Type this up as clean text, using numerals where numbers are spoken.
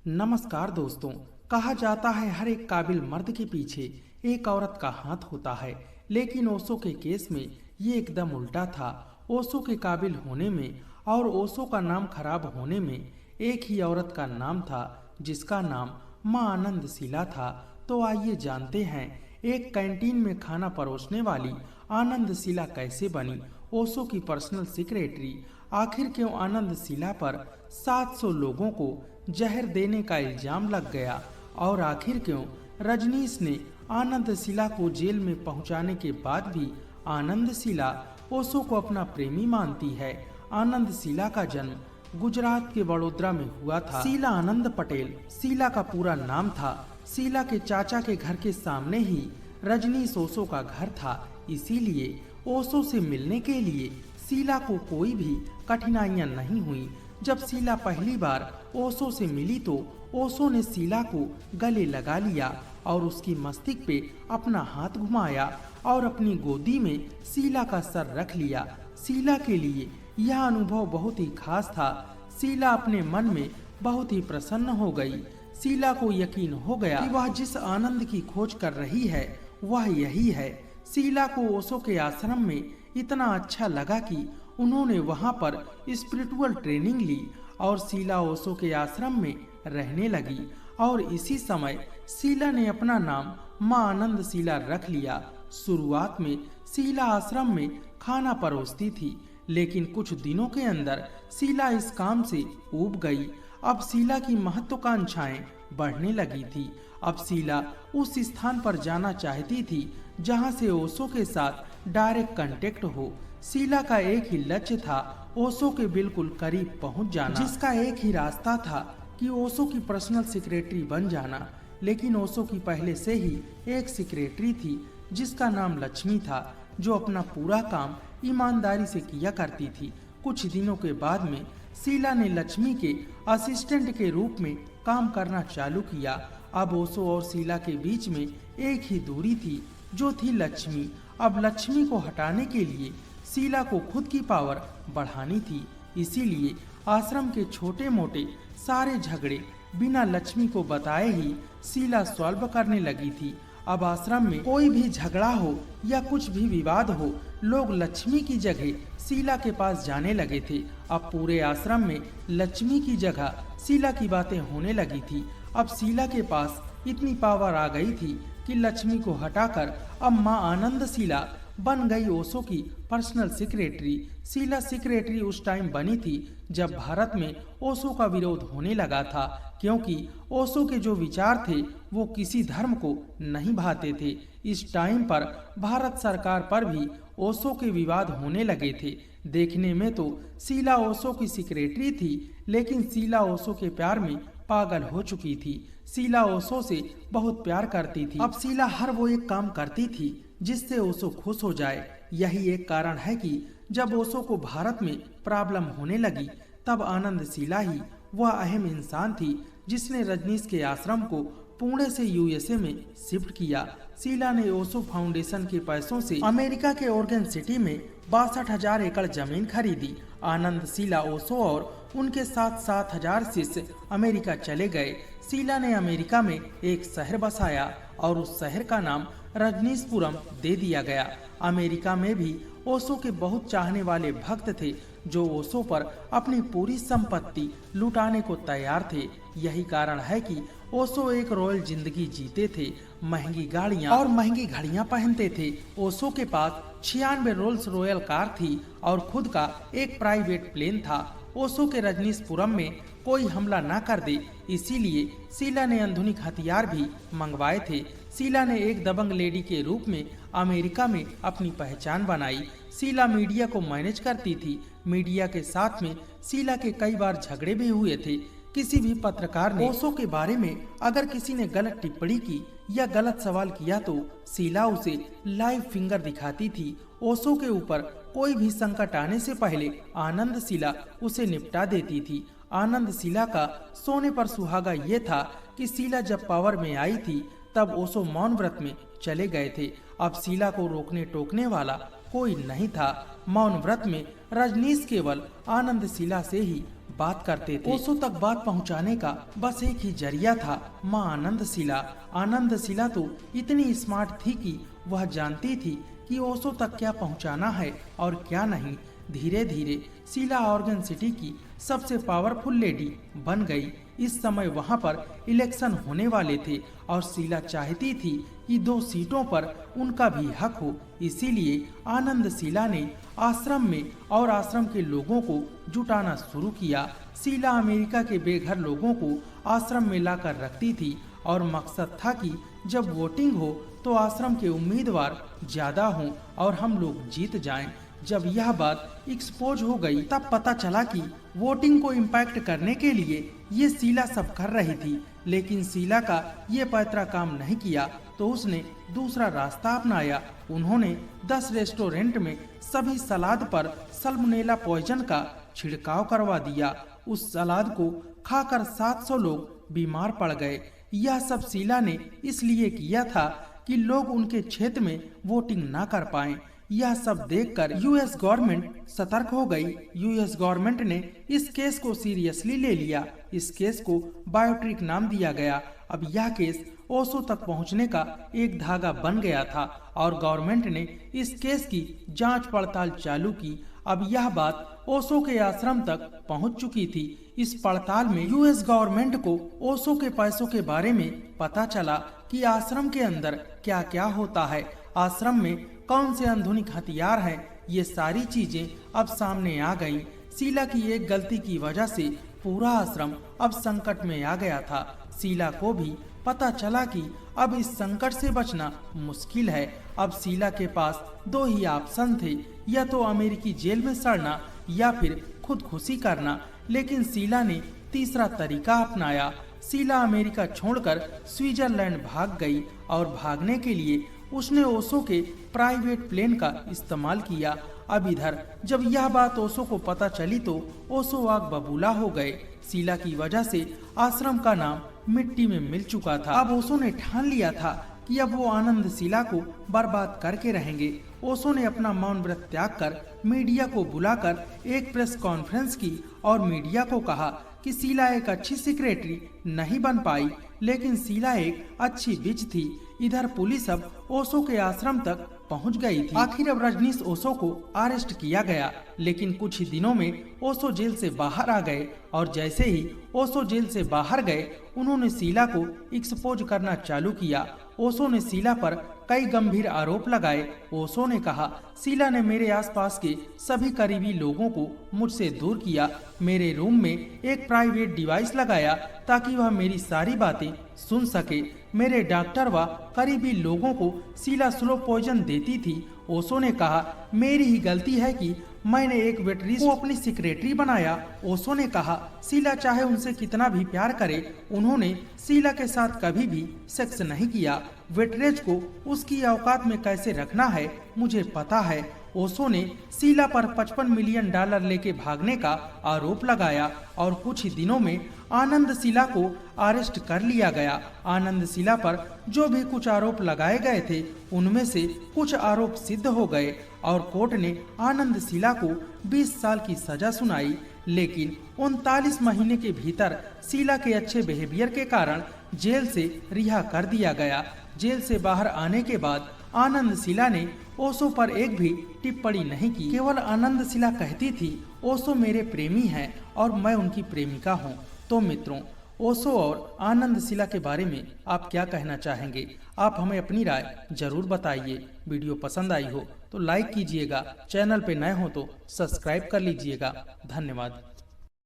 नमस्कार दोस्तों। कहा जाता है हर एक काबिल मर्द के पीछे एक औरत का हाथ होता है, लेकिन ओशो के केस में ये एकदम उल्टा था। ओशो के काबिल होने में और ओशो का नाम खराब होने में एक ही औरत का नाम था, जिसका नाम मां आनंदशिला था। तो आइए जानते हैं एक कैंटीन में खाना परोसने वाली आनंदशिला कैसे बनी ओशो की पर्सनल सेक्रेटरी। आखिर क्यों आनंदशिला पर 700 लोगों को जहर देने का इल्जाम लग गया, और आखिर क्यों रजनीश ने आनंदशिला को जेल में पहुंचाने के बाद भी आनंदशिला ओशो को अपना प्रेमी मानती है। आनंदशिला का जन्म गुजरात के वडोदरा में हुआ था। शीला आनंद पटेल शीला का पूरा नाम था। शीला के चाचा के घर के सामने ही रजनीश ओशो का घर था, इसीलिए ओशो से मिलने के लिए शीला को कोई भी कठिनाइयां नहीं हुई। जब शीला पहली बार ओशो से मिली तो ओशो ने शीला को गले लगा लिया और उसकी मस्तिष्क पे अपना हाथ घुमाया और अपनी गोदी में शीला का सर रख लिया। शीला के लिए यह अनुभव बहुत ही खास था। शीला अपने मन में बहुत ही प्रसन्न हो गई। शीला को यकीन हो गया कि वह जिस आनंद की खोज कर रही है वह यही है। शीला को ओशो के आश्रम में इतना अच्छा लगा कि उन्होंने वहां पर स्पिरिचुअल ट्रेनिंग ली और शीला ओशो के आश्रम में रहने लगी। और इसी समय शीला ने अपना नाम मां आनंदशिला रख लिया। शुरुआत में शीला आश्रम में खाना परोसती थी, लेकिन कुछ दिनों के अंदर शीला इस काम से ऊब गई। अब शीला की महत्वाकांक्षाएं बढ़ने लगी थी। अब शीला उस स्थान पर जाना चाहती थी जहां से ओशो के साथ डायरेक्ट कांटेक्ट हो। शीला का एक ही लक्ष्य था, ओशो के बिल्कुल करीब पहुंच जाना, जिसका एक ही रास्ता था कि ओशो की पर्सनल सेक्रेटरी बन जाना। लेकिन ओशो की पहले से ही एक सेक्रेटरी थी जिसका नाम लक्ष्मी था, जो अपना पूरा काम ईमानदारी से किया करती थी। कुछ दिनों के बाद में शीला ने लक्ष्मी के असिस्टेंट के रूप में काम करना चालू किया। अब ओशो और शीला के बीच में एक ही दूरी थी, जो थी लक्ष्मी। अब लक्ष्मी को हटाने के लिए शीला को खुद की पावर बढ़ानी थी, इसीलिए आश्रम के छोटे मोटे सारे झगड़े बिना लक्ष्मी को बताए ही शीला सॉल्व करने लगी थी। अब आश्रम में कोई भी झगड़ा हो या कुछ भी विवाद हो, लोग लक्ष्मी की जगह शीला के पास जाने लगे थे। अब पूरे आश्रम में लक्ष्मी की जगह शीला की बातें होने लगी थी। अब शीला के पास इतनी पावर आ गई थी कि लक्ष्मी को हटाकर अब मां आनंदशिला बन गई ओशो की पर्सनल सेक्रेटरी। शीला सेक्रेटरी उस टाइम बनी थी जब भारत में ओशो का विरोध होने लगा था, क्योंकि ओशो के जो विचार थे वो किसी धर्म को नहीं भाते थे। इस टाइम पर भारत सरकार पर भी ओशो के विवाद होने लगे थे। देखने में तो शीला ओशो की सेक्रेटरी थी, लेकिन शीला ओशो के प्यार में पागल हो चुकी थी। शीला ओशो से बहुत प्यार करती थी। अब शीला हर वो एक काम करती थी जिससे ओशो खुश हो जाए। यही एक कारण है कि जब ओशो को भारत में प्रॉब्लम होने लगी, तब आनंदशिला ही वह अहम इंसान थी जिसने रजनीश के आश्रम को पुणे से यूएसए में शिफ्ट किया। शीला ने ओशो फाउंडेशन के पैसों से अमेरिका के ओरेगन सिटी में 62,000 एकड़ जमीन खरीदी। आनंदशिला ओशो और उनके साथ 7,000 शिष्य अमेरिका चले गए। शीला ने अमेरिका में एक शहर बसाया और उस शहर का नाम रजनीशपुरम दे दिया गया। अमेरिका में भी ओशो के बहुत चाहने वाले भक्त थे जो ओशो पर अपनी पूरी संपत्ति लुटाने को तैयार थे। यही कारण है कि ओशो एक रॉयल जिंदगी जीते थे, महंगी गाड़ियां और महंगी घड़ियां पहनते थे। ओशो के पास 96 रोल्स रॉयल कार थी और खुद का एक प्राइवेट प्लेन था। ओशो के रजनीशपुरम में कोई हमला न कर दे, इसीलिए शीला ने आधुनिक हथियार भी मंगवाए थे। शीला ने एक दबंग लेडी के रूप में अमेरिका में अपनी पहचान बनाई। शीला मीडिया को मैनेज करती थी। मीडिया के साथ में शीला के कई बार झगड़े भी हुए थे। किसी भी पत्रकार ने ओशो के बारे में अगर किसी ने गलत टिप्पणी की या गलत सवाल किया तो शीला उसे लाइव फिंगर दिखाती थी। ओशो के ऊपर कोई भी संकट आने से पहले आनंदशिला उसे निपटा देती थी। आनंदशिला का सोने पर सुहागा ये था कि शीला जब पावर में आई थी तब ओशो मौन व्रत में चले गए थे। अब शीला को रोकने टोकने वाला कोई नहीं था। मौन व्रत में रजनीश केवल आनंदशिला से ही बात करते थे। ओशो तक बात पहुंचाने का बस एक ही जरिया था, माँ आनंदशिला। आनंदशिला तो इतनी स्मार्ट थी कि वह जानती थी कि ओशो तक क्या पहुंचाना है और क्या नहीं। धीरे धीरे शीला ऑर्गन सिटी की सबसे पावरफुल लेडी बन गई। इस समय वहां पर इलेक्शन होने वाले थे और शीला चाहती थी कि 2 सीटों पर उनका भी हक हो। इसीलिए आनंदशिला ने आश्रम में और आश्रम के लोगों को जुटाना शुरू किया। शीला अमेरिका के बेघर लोगों को आश्रम में लाकर रखती थी और मकसद था कि जब वोटिंग हो तो आश्रम के उम्मीदवार ज्यादा हों और हम लोग जीत जाएं। जब यह बात एक्सपोज हो गई तब पता चला कि वोटिंग को इम्पैक्ट करने के लिए ये शीला सब कर रही थी, लेकिन शीला का ये पैतरा काम नहीं किया तो उसने दूसरा रास्ता अपनाया। उन्होंने 10 रेस्टोरेंट में सभी सलाद पर सल्मोनेला पॉइजन का छिड़काव करवा दिया। उस सलाद को खाकर 700 लोग बीमार पड़ गए। यह सब शीला ने इसलिए किया था कि लोग उनके क्षेत्र में वोटिंग ना कर पाएं। यह सब देखकर यूएस गवर्नमेंट सतर्क हो गई। यूएस गवर्नमेंट ने इस केस को सीरियसली ले लिया। इस केस को बायोट्रिक नाम दिया गया। अब यह केस ओशो तक पहुंचने का एक धागा बन गया था और गवर्नमेंट ने इस केस की जांच पड़ताल चालू की। अब यह बात ओशो के आश्रम तक पहुंच चुकी थी। इस पड़ताल में यूएस गवर्नमेंट को ओशो के पैसों के बारे में पता चला कि आश्रम के अंदर क्या क्या होता है, आश्रम में कौन से आधुनिक हथियार हैं। ये सारी चीजें अब सामने आ गईं। शीला की एक गलती की वजह से पूरा आश्रम अब संकट में आ गया था। शीला को भी पता चला कि अब इस संकट से बचना मुश्किल है। अब शीला के पास 2 ही ऑप्शन थे, या तो अमेरिकी जेल में सड़ना या फिर खुदकुशी करना। लेकिन शीला ने तीसरा तरीका अपनाया। शीला अमेरिका छोड़कर स्विट्जरलैंड भाग गई और भागने के लिए उसने ओशो के प्राइवेट प्लेन का इस्तेमाल किया। अब इधर जब यह बात ओशो को पता चली तो ओशो आग बबूला हो गए। शीला की वजह से आश्रम का नाम मिट्टी में मिल चुका था। अब ओशो ने ठान लिया था कि अब वो आनंदशिला को बर्बाद करके रहेंगे। ओशो ने अपना मौन व्रत त्याग कर मीडिया को बुलाकर एक प्रेस कॉन्फ्रेंस की और मीडिया को कहा कि शीला एक अच्छी सेक्रेटरी नहीं बन पाई, लेकिन शीला एक अच्छी विच थी। इधर पुलिस अब ओशो के आश्रम तक पहुंच गई थी। आखिर अब रजनीश ओशो को अरेस्ट किया गया, लेकिन कुछ ही दिनों में ओशो जेल से बाहर आ गए और जैसे ही ओशो जेल से बाहर गए उन्होंने शीला को एक्सपोज करना चालू किया। ओशो ने शीला पर कई गंभीर आरोप लगाए। ओशो ने कहा, शीला ने मेरे आसपास के सभी करीबी लोगों को मुझसे दूर किया। मेरे रूम में एक प्राइवेट डिवाइस लगाया ताकि वह मेरी सारी बातें सुन सके। मेरे डॉक्टर व करीबी लोगों को शीला स्लो पॉइजन देती थी। ओशो ने कहा, मेरी ही गलती है कि मैंने एक वेटरेस को अपनी सेक्रेटरी बनाया। ओशो ने कहा, शीला चाहे उनसे कितना भी प्यार करे, उन्होंने शीला के साथ कभी भी सेक्स नहीं किया। वेटरेज को उसकी औकात में कैसे रखना है मुझे पता है। ओशो ने शीला पर $55 मिलियन लेके भागने का आरोप लगाया और कुछ ही दिनों में आनंदशिला को अरेस्ट कर लिया गया। आनंदशिला पर जो भी कुछ आरोप लगाए गए थे उनमें से कुछ आरोप सिद्ध हो गए और कोर्ट ने आनंदशिला को 20 साल की सजा सुनाई। लेकिन 39 महीने के भीतर शीला के अच्छे बिहेवियर के कारण जेल से रिहा कर दिया गया। जेल से बाहर आने के बाद आनंदशिला ने ओशो पर एक भी टिप्पणी नहीं की। केवल आनंदशिला कहती थी, ओशो मेरे प्रेमी हैं और मैं उनकी प्रेमिका हूँ। तो मित्रों, ओशो और आनंदशिला के बारे में आप क्या कहना चाहेंगे? आप हमें अपनी राय जरूर बताइए। वीडियो पसंद आई हो तो लाइक कीजिएगा, चैनल पे नए हो तो सब्सक्राइब कर लीजिएगा। धन्यवाद।